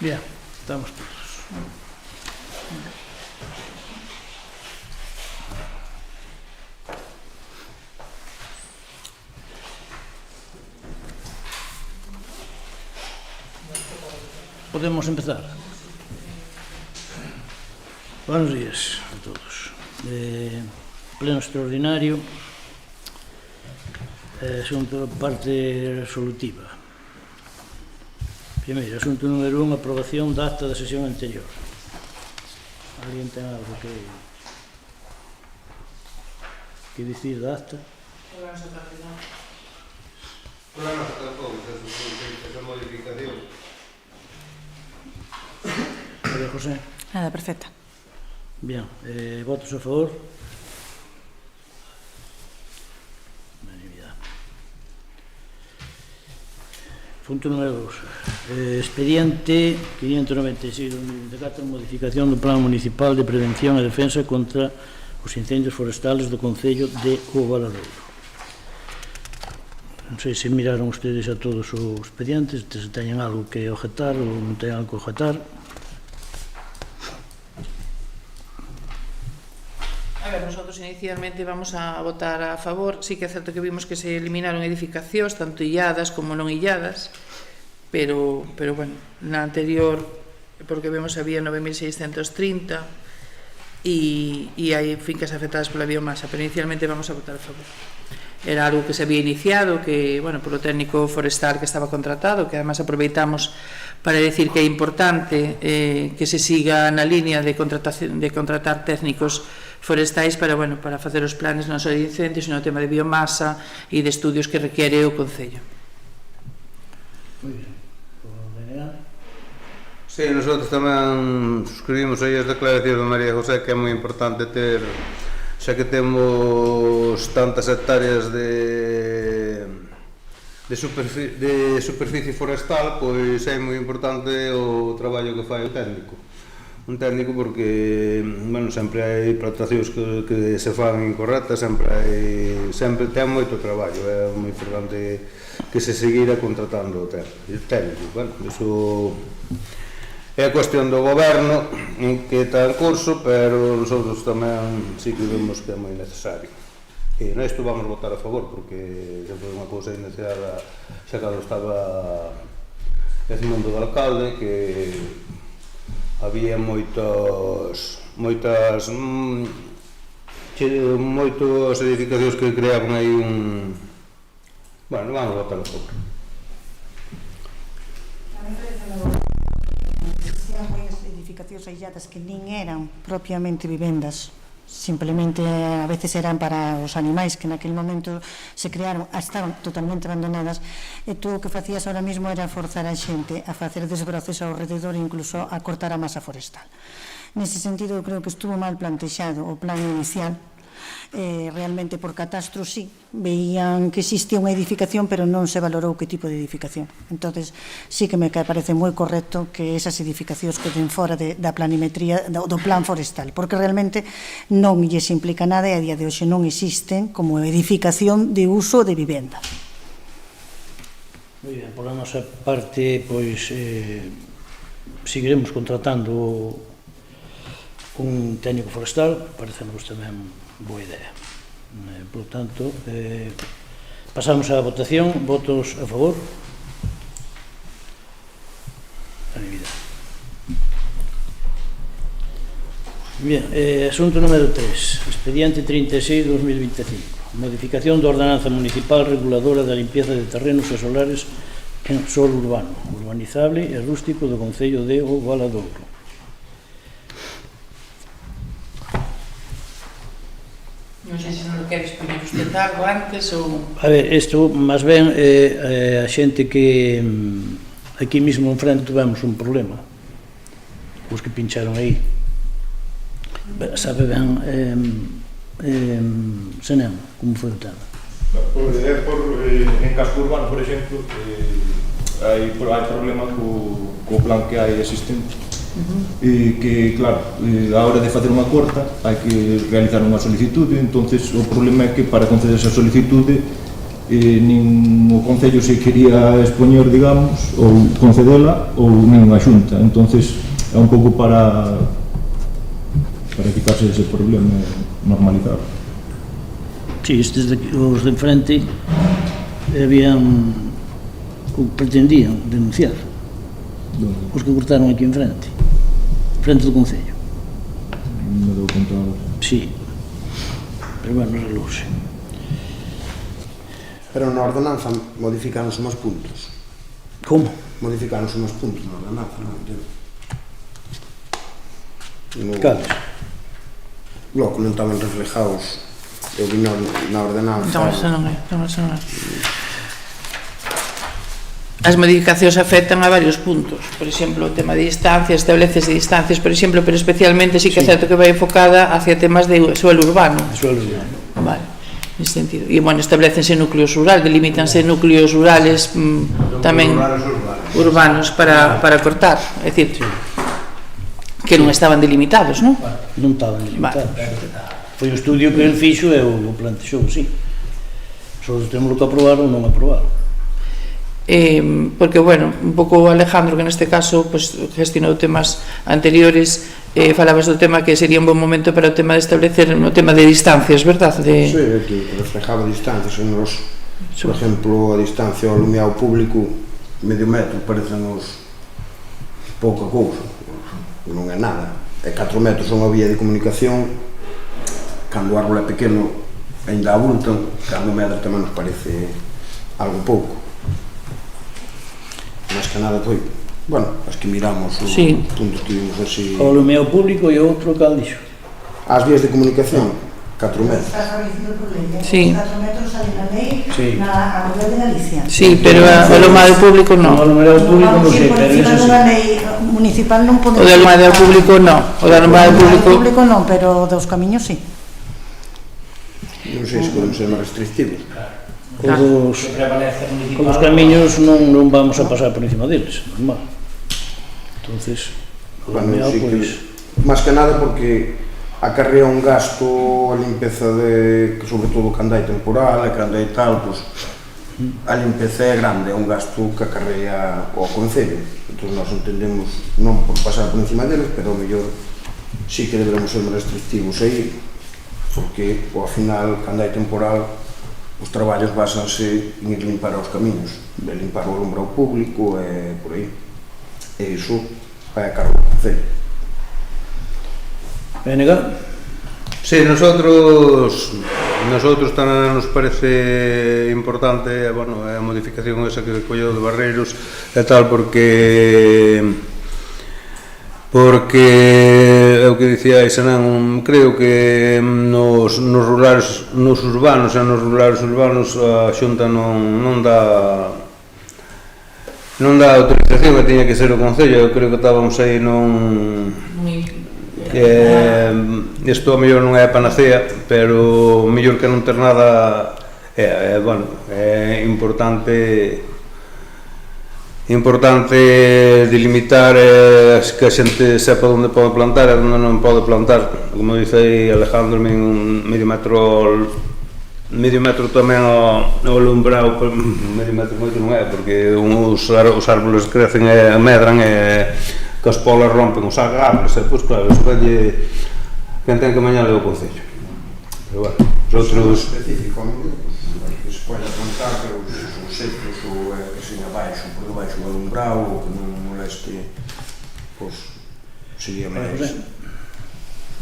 Bien, estamos todos. Podemos empezar. Buenos días a todos. Pleno extraordinario. Asunto parte resolutiva. Primeiro, asunto número 1, aprobación da acta da sesión anterior. Alguén ten algo que dicir da acta? Hola, nosa tarde, non? Hola, nosa tampouco, esa modificación. María José? Nada, perfecta. Bien, votos a favor? Unanimidade. Punto número 2. Expediente 596-2024, modificación do Plan Municipal de Prevención e Defensa contra os incendios forestales do Concello de O Valadouro. Non sei se miraron ustedes a todos os expedientes, se teñen algo que objetar ou non teñen algo que objetar. A ver, nosotros inicialmente vamos a votar a favor. Sí que é certo que vimos que se eliminaron edificacións, tanto illadas como non illadas, pero bueno, na anterior, porque vemos había 9.630 e hai fincas afectadas pola biomasa, pero inicialmente vamos a votar a favor. Era algo que se había iniciado, que, bueno, polo técnico forestal que estaba contratado, que además aproveitamos para decir que é importante que se siga na línea de contratar técnicos forestais para, bueno, para facer os planes non só de incendios, sino o tema de biomasa e de estudios que requiere o Concello. Moi ben. Sí, nosotros tamén suscribimos aí as declaracións de María José, que é moi importante ter, xa que temos tantas hectáreas de superficie forestal, pois é moi importante o traballo que fai o técnico. Un técnico porque, bueno, sempre hai plantacións que se fan incorrectas, sempre ten moito traballo, é moi importante que se seguira contratando o técnico. Bueno, iso é a cuestión do goberno que está en curso, pero nosotros tamén sí que vemos que é moi necesario. E nesto vamos votar a favor, porque sempre é unha cousa iniciada xa cando estaba ese mundo do alcalde, que había moitas edificacións que creaban aí un... Bueno, vamos a votar a favor. Existían moitas edificacións ailladas que nin eran propiamente vivendas, simplemente a veces eran para os animais que naquele momento se crearon, estaban totalmente abandonadas, e tú o que facías ahora mismo era forzar a xente a facer desbroces ao rededor e incluso a cortar a masa forestal. Nese sentido, eu creo que estuvo mal plantexado o plan inicial. Realmente por catastro sí, veían que existía unha edificación, pero non se valorou que tipo de edificación. Entonces sí que me parece moi correcto que esas edificacións queden fora da planimetría do plan forestal, porque realmente non lles implica nada e a día de hoxe non existen como edificación de uso de vivenda. Moi ben, pola nosa parte, pois, seguiremos contratando un técnico forestal, parecemos tamén boa idea. Por tanto, pasamos á votación. Votos a favor? Unanimidade. Bien, asunto número 3, expediente 36-2025, modificación da ordenanza municipal reguladora da limpieza de terrenos e solares en solo urbano, urbanizable e rústico do Concello de O Valadouro. Non sei se non queres poñer usted algo antes ou... A ver, isto, máis ben, a xente que aquí mesmo en frente tivemos un problema, os que pincharon aí. Sabe ben, Senén, como foi o tema? En casco urbano, por exemplo, hai problema co plan que hai existente. E que, claro, a hora de facer unha corta hai que realizar unha solicitude, entonces o problema é que para conceder esa solicitude nin o Concello se quería expoñer, digamos, ou concedela, ou nin a Xunta. Entonces é un pouco para quitarse ese problema e normalizar. Sí, estes de, os de enfrente habían pretendían denunciar os que cortaron aquí enfrente do Concello. Me dou conta. Sí, pero bueno, relouse. Pero na ordenanza modificaronse uns puntos. Como? Modificaronse uns puntos na ordenanza, non entendo. Cales? Logo, non estaban reflejados, eu vi na ordenanza. Entón, eso non é. As modificacións afectan a varios puntos. Por exemplo, o tema de distancias, estableces de distancias, por exemplo, pero especialmente sí que é certo que vai enfocada hacia temas de suelo urbano. Suelo urbano. Vale, nesse sentido. E, bueno, establecense núcleos rurais, delimitanse núcleos rurales tamén urbanos para cortar. É dicir, que non estaban delimitados, non? Non estaban delimitados. Foi o estudio que el fixo e o plantexou, sí. Só temos que aprobar ou non aprobar. Porque, bueno, un pouco Alejandro, que neste caso pues, gestionou temas anteriores, falabas do tema que sería un bon momento para o tema de establecer o tema de distancias, verdad? Sí, que reflejaba distancias en los, por exemplo, a distancia ao alumiado público, medio metro, parecenos pouca cousa, non é nada. E 4 metros son a vía de comunicación, cando o árbol é pequeno ainda abultan, cando medra tamén nos parece algo pouco. Mas que nada foi, bueno, as que miramos o punto que vimos así. O alumiado público e o outro cal dixo. As vías de comunicación, 4 metros. Sí. 4 metros sale na lei, na Audiencia de Galicia. Sí, pero o alumiado público non. O alumiado público non sei, pero eso eso sí. Na lei municipal non O podemos... de alumiado público non. O de alumiado público non, pero dos camiños sí. Non sei se podemos ser máis restrictivos. Os camiños non vamos a pasar por encima deles, normal. Entonces, o alumiado, sí, pois... Más que nada porque acarrea un gasto a limpeza de, sobre todo cando hai temporal e cando hai tal, pues, a limpeza é grande, é un gasto que acarrea o Concello. Entón nós entendemos non por pasar por encima deles, pero ao mellor sí que deberemos ser máis restrictivos aí, porque ao final, cando hai temporal, os traballos basanse en ir limpar os camiños, de limpar o alumbrado público e por aí. E iso vai a cargo do Concello. Venga. Sí, nosotros tamén nos parece importante, bueno, a modificación esa que colleu de Barreiros e tal, porque é o que dicíais, non, creo que nos rurales, nos urbanos e nos rurales urbanos a Xunta non dá autorización, que tiña que ser o Concello. Eu creo que estábamos aí isto a mellor non é a panacea, pero mellor que non ter nada é importante delimitar que a xente sepa onde pode plantar e onde non pode plantar. Como dice aí Alejandro, un medio metro tamén o alumbrado, medio metro moito non é, porque os árboles crecen e medran e que as polas rompen os agarres, e pois claro, eso velle quen ten que mañar é o Concello. Pero bueno, os outros... específico, que se pode plantar, pero os secos ou que se abaixo, por debaixo do alumbrado, ou que non moleste, pois sería máis...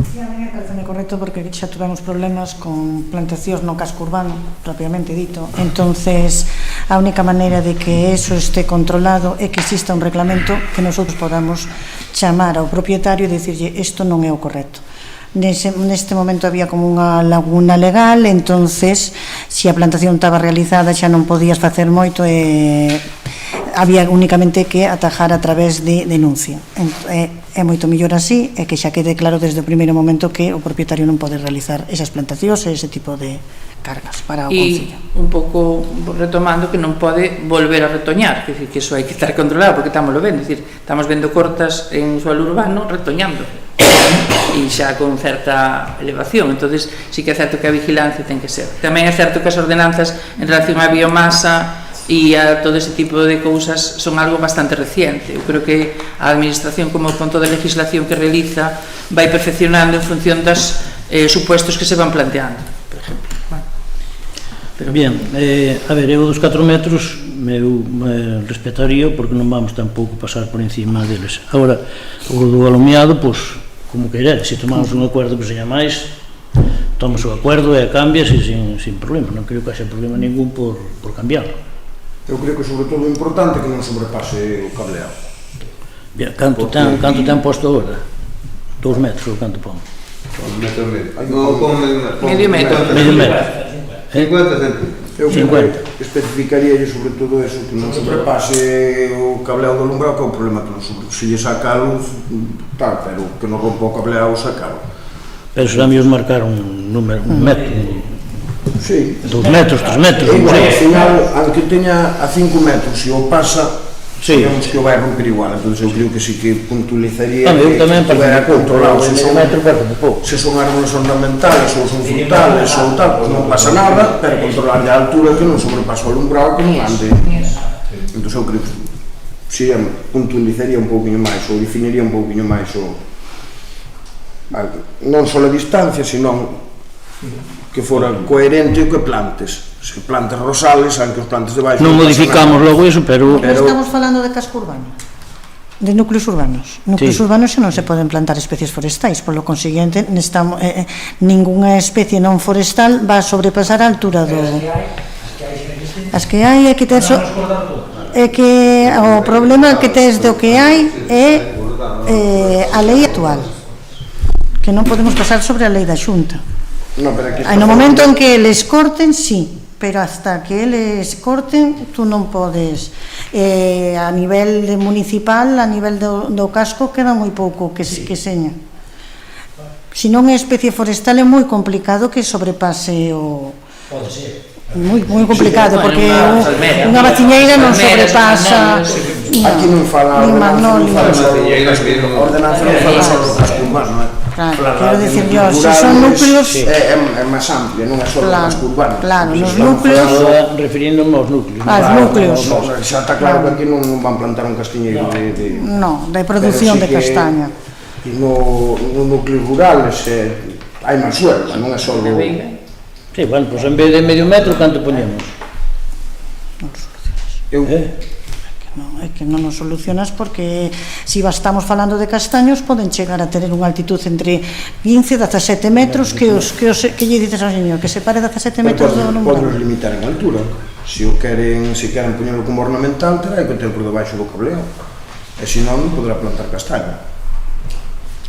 Sí, a mí me parece correcto porque xa tivemos problemas con plantacións no casco urbano, propiamente dito. Entonces, a única maneira de que eso esté controlado é que exista un reglamento que nosotros podamos chamar ao propietario e dicirlle isto non é o correcto. Neste momento había como unha laguna legal, entonces, se a plantación estaba realizada xa non podías facer moito e había únicamente que atajar a través de denuncia. É moito mellor así, e que xa quede claro desde o primeiro momento que o propietario non pode realizar esas plantacións e ese tipo de cargas para o Concello. E un pouco retomando que non pode volver a retoñar, que iso hai que estar controlado, porque estamos vendo, estamos vendo cortas en suelo urbano retoñando. E e xa con certa elevación. Entonces sí que é certo que a vigilancia ten que ser. Tamén é certo que as ordenanzas en relación á biomasa e a todo ese tipo de cousas son algo bastante reciente. Eu creo que a administración, como con toda a legislación que realiza, vai perfeccionando en función dos supuestos que se van planteando, por exemplo. Pero bien, a ver, eu dos 4 metros eu respetaría porque non vamos tampouco pasar por encima deles. Agora, o do alumiado, pois, como querer, se tomamos un acordo que seña máis, tomas o acordo e cambias sin problema. Non creo que haxa problema ningún por cambiarlo. Eu creo que sobre todo o importante é que non sobrepase o cableado. Bien, canto ten posto agora? 2 metros ou canto pon? Metro e medio. Non, pon Medio metro. Medio metro. 50 centímetros. Eu especificaría sobre todo eso, que non sobrepase o cableado do alumbrado, que é o problema que non sobre, se lle saca a luz, tal, pero que non rompa o cableado, sacalo. Pero será mellor marcar un número, un metro, Sí. 2 metros, 3 metros, E non igual, ao sei. final, aunque teña a 5 metros, se o pasa, Sí. digamos que o vai romper igual, entón eu creo que sí que puntualizaría Eu que tamén estuviera controlado, se son, metro, parece pouco. se son árboles ornamentales ou son frutales ou tal, pues non pasa nada, pero controlar a altura que non sobrepasa o alumbrado, que non ande. Entón eu creo que si puntualizaría un pouquinho máis ou definiría un pouquinho máis o non só a distancia, senón que fora coherente o que plantes. Se plantes rosales, aunque os plantes de baixo Non modificamos logo iso, pero Estamos falando de casco urbano, de núcleos urbanos. Núcleos Sí. urbanos xa non se poden plantar especies forestais, polo consiguiente, ningunha especie non forestal va a sobrepasar a altura do... As que hai é que ter é que o problema que tes do que hai é a lei actual, que non podemos pasar sobre a lei da Xunta. No, pero aquí está No momento en que eles corten, sí, pero hasta que eles corten, tú non podes. A nivel municipal, a nivel do casco, queda moi pouco que seña. Se non é especie forestal, é moi complicado que sobrepase o... pode ser. Moi complicado, Sí, porque bueno, unha vaciñeira non palmeras, sobrepasa... Aquí non fala Ni ordenanza, magnolias. a ordenanza non fala só do casco urbano, Claro, quero dicir yo, se son núcleos... é máis amplia, non é só do casco urbano. Claro, nos Estamos núcleos... falando Referindo aos núcleos. Aos núcleos. Xa está claro que aquí non van plantar un castiñeiro de... No, de produción de castaña. E no núcleo rural hai máis suelda, non é só do... Sí, bueno, pois en vez de medio metro, canto poñemos? Eu Non, é que non nos solucionas porque se estamos falando de castaños poden chegar a tener unha altitud entre 15 e 17 metros que lle dices ao señor que se pare 17 metros do Poden número. limitar en altura. Se queren poñelo como ornamental, terá que ter por debaixo do cableo. E se non podrá plantar castaña.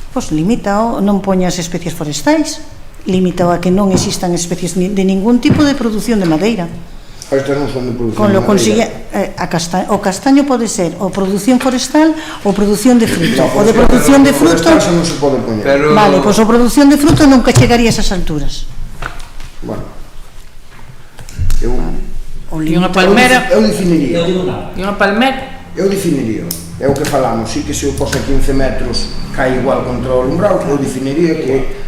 Pois limítao, non poñas especies forestais, limítao a que non existan especies de ningún tipo de produción de madeira. Estas non son de produción Con lo de madeira. o castaño pode ser o produción forestal ou produción de fruto. O de produción de fruto... Forestal xa non se pode poñer. Pero... Vale, pois o produción de fruto nunca chegaría a esas alturas. Bueno. Eu E unha palmera, eu definiría. e unha palmera, Eu definiría. É o que falamos, sí que se o posa 15 metros cae igual contra o alumbrado, eu definiría que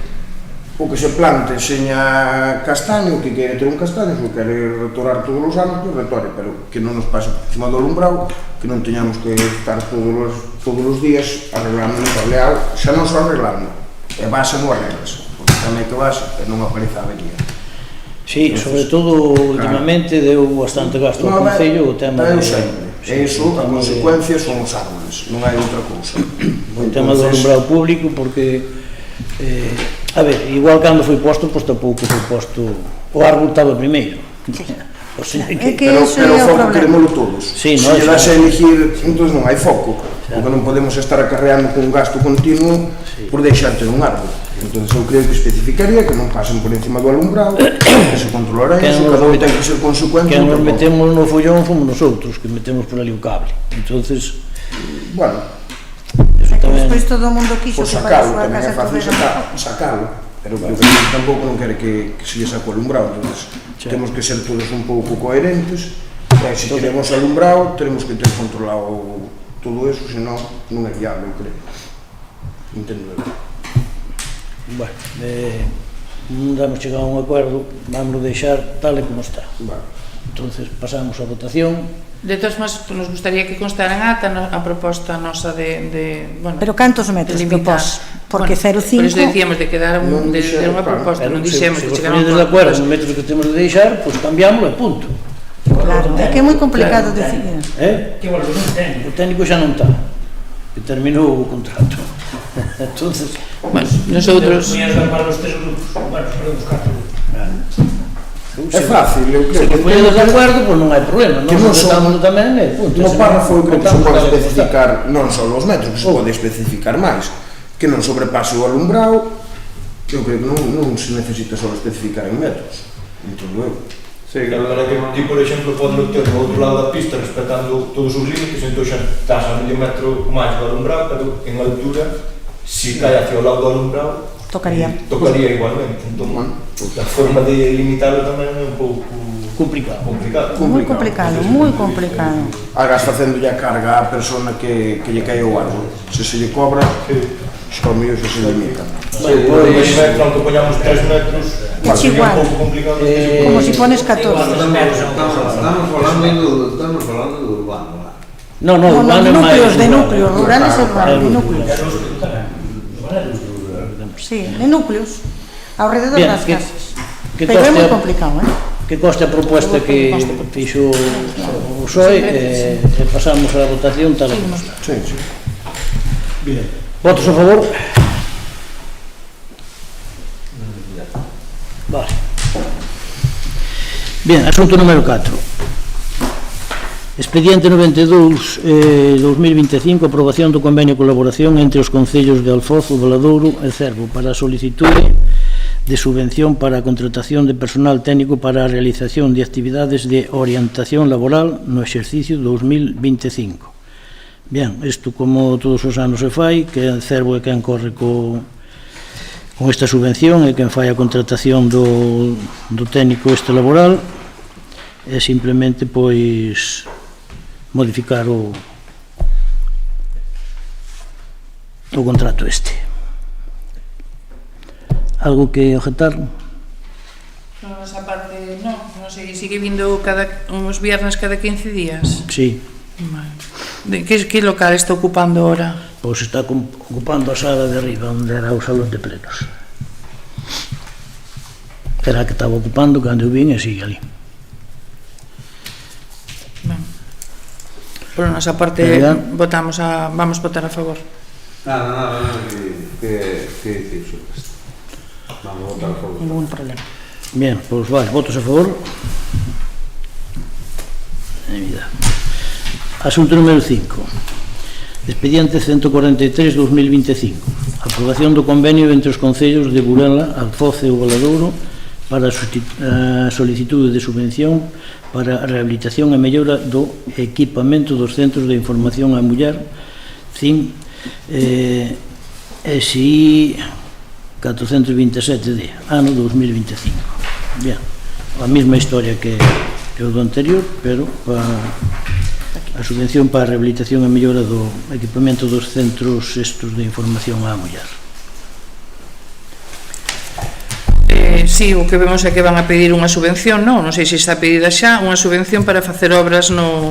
o que se plante seña castaño, que quere ter un castaño, se o quere retorar todos os anos, que retore, pero que non nos pase por cima do alumbrado, que non teñamos que estar todos os días arreglando o cableado, xa non só arreglando, e base non arreglas, porque tamén que base, e non aparece a avería. Sí, sobre todo últimamente deu bastante gasto ao Concello o tema de... de... Eso, a consecuencia son os árboles, non hai outra cousa. O tema do alumbrado público, porque... a ver, igual cando foi posto, pois tampouco foi posto... O árbol estaba primeiro. O sea, É que pero ese o é o foco problema. queremoslo todos. Sí, Se no, lle xa. das a elegir, entón non hai foco, porque non podemos estar acarreando con un gasto continuo por deixar ter un árbol. Entón eu creo que especificaría que non pasen por encima do alumbrado, que se controlará iso, cada un ten que ser consecuente. Que nos metemos no follón fomos nosotros, que metemos por ali o cable. Entonces, bueno, eso tamén... Despois todo o mundo quixo por que para a sacalo, súa tamén é casa fácil tuvera... sacalo, pero que tampouco non quere que se lle saco alumbrado, entón temos que ser todos un pouco coherentes, e se queremos alumbrado, teremos que ter controlado todo eso, senón non é viable, eu creo. Entendo. Bueno, non damos chegado a un acordo, vamos deixar tal e como está. Vale. Entonces pasamos a votación. De todas formas, nos gustaría que constara en ata a proposta nosa bueno, Pero cantos metros de limitar. propós? Porque Bueno, 0,5... Por iso decíamos de quedar Non de dixemos, unha proposta, non Se dixemos vos que chegaron ponedes de acuerdo nos metros que temos de deixar, pois cambiámoslo e punto. Claro, é que é moi complicado decidir. Que volvemos o técnico. O técnico xa non está, que terminou o contrato. Entonces, Bueno, nosotros... Para os tres grupos, bueno, para os 4 grupos. É fácil, eu se creo vos ponedes de acuerdo, pois non hai problema. Que non Nós son- votamos tamén e punto. No Se párrafo eu creo que se votamos, pode vale, especificar non só os metros, que se pode especificar máis, que non sobrepase o alumbrado. Eu creo que non se necesita só especificar en metros, entendo eu. Sí, Claro, para que ti, por exemplo, podes ter do outro lado da pista respetando todos os límites, entón xa estás a medio metro máis do alumbrado, pero en altura, se cae hacia o lado do alumbrado, Tocaría. tocaría igualmente. Entón, a forma de limitarlo tamén é un pouco complicado. complicado. Moi complicado, moi complicado. Hagas facéndolle a carga á persona que lle cae o árbol. Se lle cobra, xa o mío xa se limita. Sí, por aí, metro, aunque poñamos 3 metros, É sería igual. un pouco complicado. Como si pones 14. Estamos falando do urbano. No, No, urbano é máis núcleos de rural. núcleos, rurales e rurales, de núcleos. Núcleos. Sí, de núcleos, ao rededor Bien, das que- casas. que Pero é moi coste- complicado, Que conste a proposta que fixo o PSOE e pasamos a votación tal como está. Sí, sí. Bien. Votos a favor? Vale. Bien, asunto número 4. Expediente 92-2025, aprobación do convenio de colaboración entre os concellos de Alfoz, Valadouro e Cervo para a solicitude de subvención para a contratación de personal técnico para a realización de actividades de orientación laboral no exercicio 2025. Bien, isto como todos os anos se fai, que Cervo é quen corre con esta subvención e quen fai a contratación do técnico este laboral, é simplemente pois modificar o contrato este. Algo que objetar? Non, esa parte, non sei, sigue vindo uns viernes cada 15 días. Sí, Vale. Que local está ocupando ahora? pois está ocupando a sala de arriba, onde era o salón de plenos. Era a que estaba ocupando cando eu vin e sigue ali. Por nosa parte, Venga. vamos votar a favor. Nada, que dicir sobre isto. Vamos a votar a favor. Ningún problema. Bien, pois vai, votos a favor. Mira. Asunto número 5. Expediente 143-2025. Aprobación do convenio entre os concellos de Burela, Alfoz e o Valadouro para a solicitude de subvención para a rehabilitación e mellora do equipamento dos centros de información á muller CIN SI 427D, ano 2025. Bien, a mesma historia que o do anterior, pero a subvención para a rehabilitación e mellora do equipamento dos centros estos de información á muller. Sí, o que vemos é que van a pedir unha subvención, non sei se está pedida xa, unha subvención para facer obras no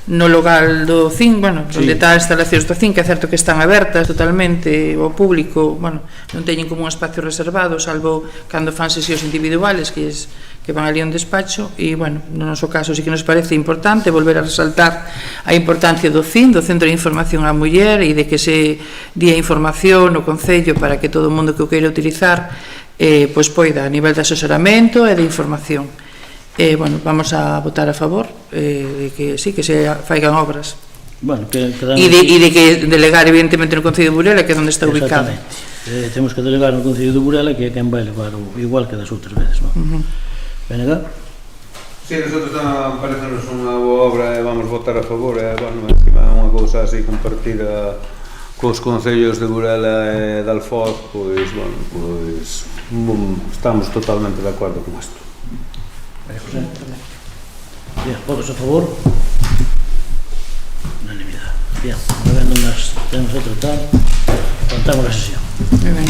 local do CIN, bueno, onde está as instalacións do CIN, que é certo que están abertas totalmente ao público, bueno, non teñen como un espacio reservado, salvo cando fan sesións individuales que van ali a un despacho, e, bueno, no noso caso sí que nos parece importante volver a resaltar a importancia do CIN, do Centro de Información á Muller, e de que se día información no Concello para que todo o mundo que o queira utilizar pois poida a nivel de asesoramento e de información. Bueno, vamos a votar a favor de que sí, que se faigan obras Bueno, e de que delegar evidentemente no Concello de Burela, que é onde está ubicado. Exactamente. Temos que delegar no Concello de Burela, que é quen vai levar igual que das outras veces, non? Venga. Sí, nosotros parecenos unha boa obra e vamos votar a favor, bueno, encima é unha cousa así compartida cos concellos de Burela e de Alfoz, pois, bueno, pois estamos totalmente de acordo con isto. Bien, votos a favor. Unanimidade. Bien, volvendo nas temos a tratar, contamos a sesión. Moi ben.